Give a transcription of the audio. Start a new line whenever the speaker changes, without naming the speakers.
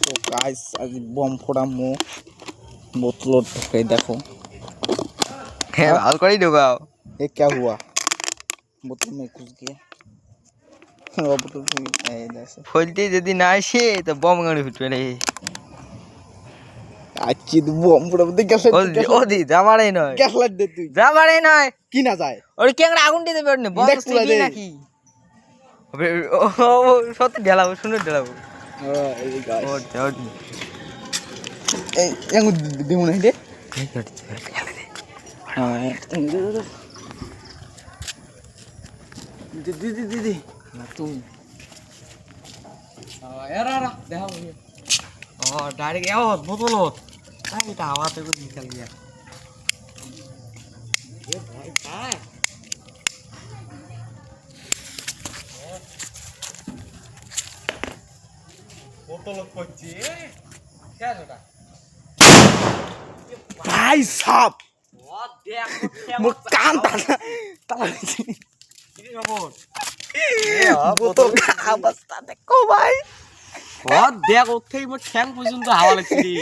तो गाइस आज बम फोड़ा मुंह बोतल ढुके देखो
है हाल कर ही दोगा
ये क्या हुआ बोतल में घुस गया वो बोतल ऐसे
खोलते यदि ना आसे तो बम गाड़ी फुटবে রে
আচ্ছি বম পুরো দেখে
ওদি যাবারে নয়
গ্যাস লাইট দে তুই
যাবারে নয়
কি না যায়
ওরে কেংড়া আগুন দিতে পারনে বম
দেখ পুরা
সিগি
দে।
নাকি ও সত্যি ঢেলাবো শুনে ঢেলাবো
এই গাইস
ও ও
এই এঙ্গু দিমু না দে
এই করতে ফেলে দে
হ্যাঁ দি না তুই এরা দেখা
ও ডাইরেক্ট এও বোতল আই এটা হাওয়াতে করে নিকাল দিয়া
এ ভাই ভাই
বোতল করছি কেন ওটা
ভাই সাপ
ও দেখ
মোর কান তালা
কি খবর
বোতল অবস্থা দেখো ভাই
ও দেখ ওর থেকে মোর ঠ্যাং পর্যন্ত হাওয়া লাগছে রে